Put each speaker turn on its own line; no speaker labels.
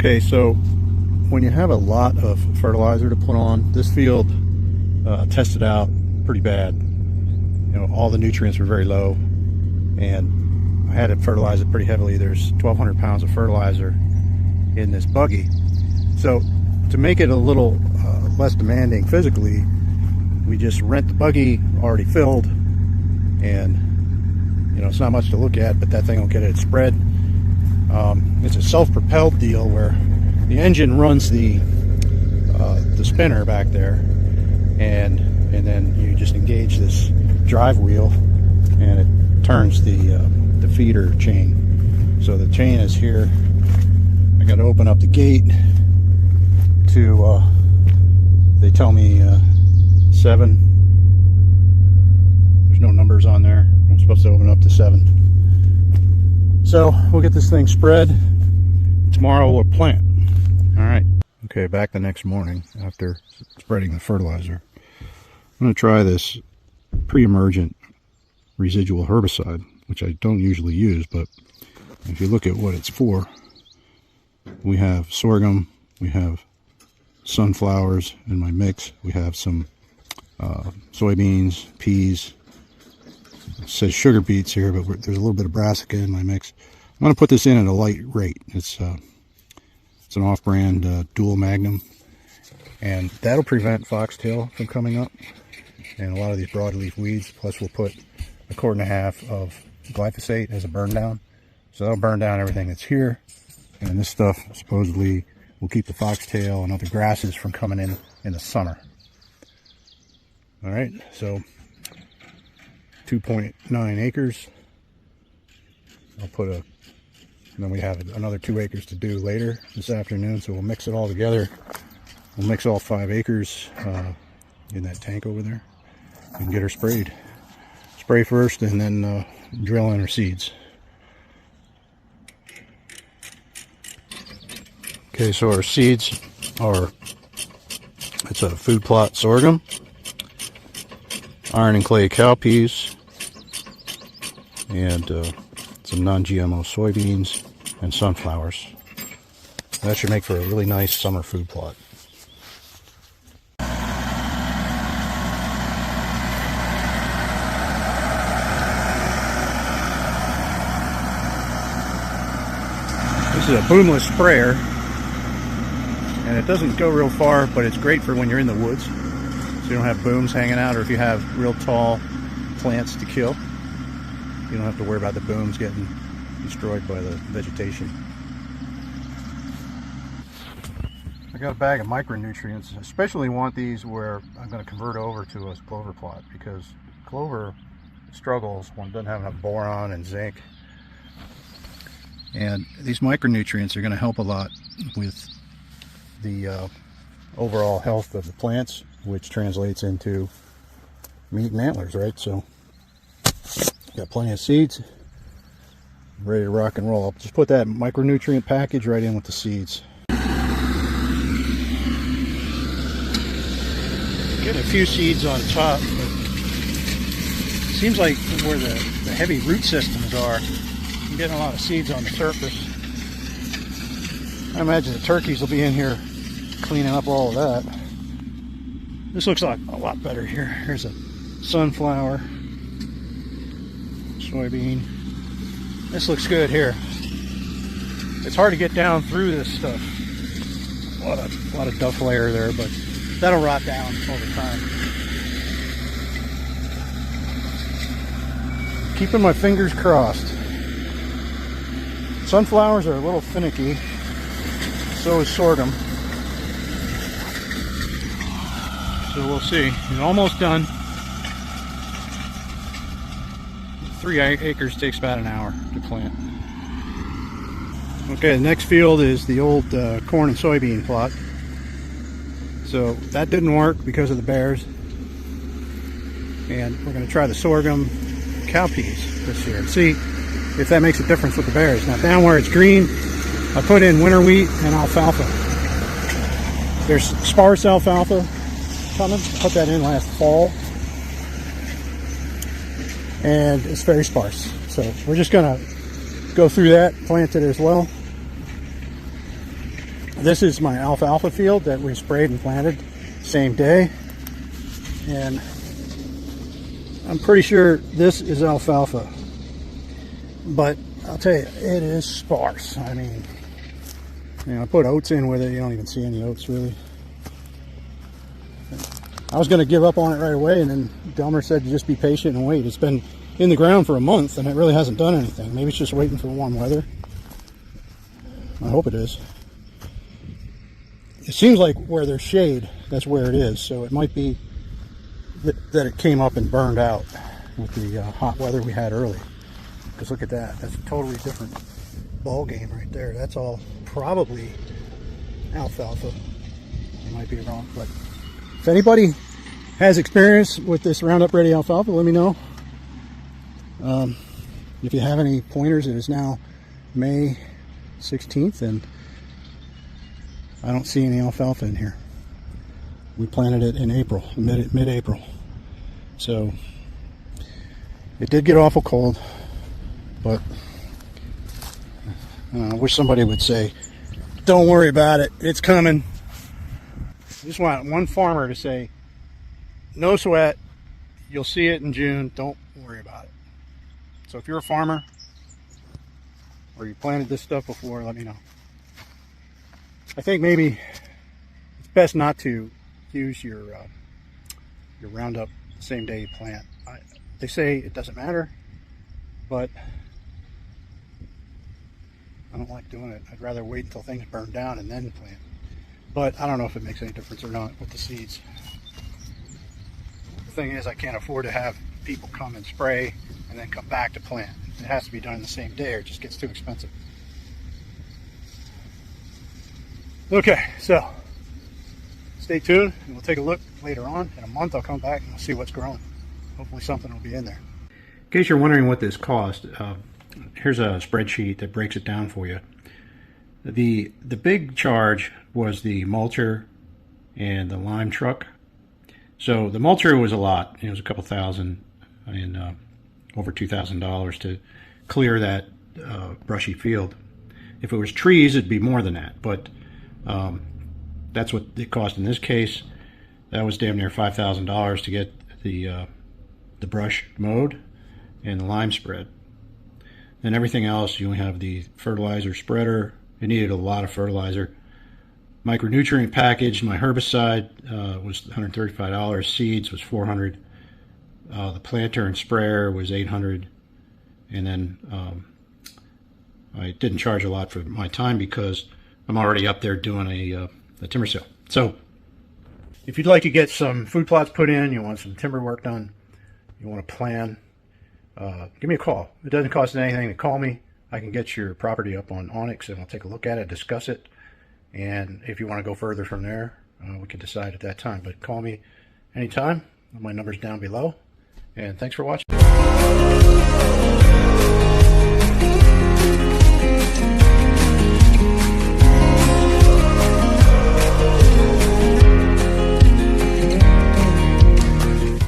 Okay, so when you have a lot of fertilizer to put on, this field tested out pretty bad. You know, all the nutrients were very low, and I had to fertilize it pretty heavily. There's 1,200 pounds of fertilizer in this buggy. So to make it a little less demanding physically, we just rent the buggy already filled, and you know, it's not much to look at, but that thing will get it spread. It's a self-propelled deal where the engine runs the spinner back there, and then you just engage this drive wheel, and it turns the feeder chain. So the chain is here. I got to open up the gate to they tell me 7. There's no numbers on there. I'm supposed to open up to 7. So we'll get this thing spread. Tomorrow we'll plant. All right. Okay, back the next morning after spreading the fertilizer. I'm going to try this pre-emergent residual herbicide, which I don't usually use, but if you look at what it's for, we have sorghum, we have sunflowers in my mix, we have some soybeans, peas. It says sugar beets here, but there's a little bit of brassica in my mix. I'm going to put this in at a light rate. It's an off-brand dual magnum, and that'll prevent foxtail from coming up and a lot of these broadleaf weeds. Plus we'll put 1.5 quarts of glyphosate as a burn down, so that'll burn down everything that's here, and this stuff supposedly will keep the foxtail and other grasses from coming in the summer. All right, so 2.9 acres. I'll put and then we have another 2 acres to do later this afternoon, so we'll mix it all together. We'll mix all 5 acres in that tank over there and get her sprayed. Spray first and then drill in her seeds. Okay, so our seeds are, it's a food plot sorghum, iron and clay cowpeas, and some non-GMO soybeans and sunflowers. That should make for a really nice summer food plot. This is a boomless sprayer, and it doesn't go real far, but it's great for when you're in the woods, so you don't have booms hanging out, or if you have real tall plants to kill, you don't have to worry about the booms getting destroyed by the vegetation. I got a bag of micronutrients. I especially want these where I'm going to convert over to a clover plot, because clover struggles when it doesn't have enough boron and zinc. And these micronutrients are going to help a lot with the overall health of the plants, which translates into meat and antlers, right? So got plenty of seeds, ready to rock and roll. I'll just put that micronutrient package right in with the seeds. Getting a few seeds on top, but it seems like where the heavy root systems are, I'm getting a lot of seeds on the surface. I imagine the turkeys will be in here cleaning up all of that. This looks like a lot better here. Here's a sunflower, soybean. This looks good here. It's hard to get down through this stuff. A lot of duff layer there, but that'll rot down over time. Keeping my fingers crossed. Sunflowers are a little finicky, so is sorghum. So we'll see. It's almost done. 3 acres takes about an hour to plant. Okay, the next field is the old corn and soybean plot. So that didn't work because of the bears. And we're going to try the sorghum cowpeas this year and see if that makes a difference with the bears. Now down where it's green, I put in winter wheat and alfalfa. There's sparse alfalfa coming. Put that in last fall. And it's very sparse. So we're just going to go through that, plant it as well. This is my alfalfa field that we sprayed and planted same day, and I'm pretty sure this is alfalfa, but I'll tell you, it is sparse. I mean, you know, I put oats in with it. You don't even see any oats really. I was going to give up on it right away, and then Delmer said to just be patient and wait. It's been in the ground for a month, and it really hasn't done anything. Maybe it's just waiting for warm weather. I hope it is. It seems like where there's shade, that's where it is. So it might be that it came up and burned out with the hot weather we had early. Because look at that. That's a totally different ball game right there. That's all probably alfalfa. I might be wrong, but if anybody has experience with this Roundup Ready alfalfa, let me know. If you have any pointers, it is now May 16th, and I don't see any alfalfa in here. We planted it in April, mid-April. So it did get awful cold, but I wish somebody would say, don't worry about it, it's coming. I just want one farmer to say, no sweat, you'll see it in June, don't worry about it. So if you're a farmer or you planted this stuff before, let me know. I think maybe it's best not to use your Roundup the same day you plant. They say it doesn't matter, but I don't like doing it. I'd rather wait until things burn down and then plant. But I don't know if it makes any difference or not with the seeds. The thing is, I can't afford to have people come and spray and then come back to plant. It has to be done the same day or it just gets too expensive. Okay, so stay tuned and we'll take a look later on. In a month I'll come back and we'll see what's growing. Hopefully something will be in there. In case you're wondering what this cost, here's a spreadsheet that breaks it down for you. The big charge was the mulcher and the lime truck. So the mulcher was a lot. It was a couple thousand and over $2,000 to clear that brushy field. If it was trees, it'd be more than that, but that's what it cost in this case. That was damn near $5,000 to get the brush mowed and the lime spread. And everything else, you have the fertilizer spreader. It needed a lot of fertilizer. Micronutrient package, my herbicide was $135. Seeds was $400. The planter and sprayer was $800. And then I didn't charge a lot for my time because I'm already up there doing a timber sale. So if you'd like to get some food plots put in, you want some timber work done, you want to plan, give me a call. It doesn't cost anything to call me. I can get your property up on Onyx and I'll take a look at it, discuss it, and if you want to go further from there, we can decide at that time. But call me anytime. My number's down below, and thanks for watching.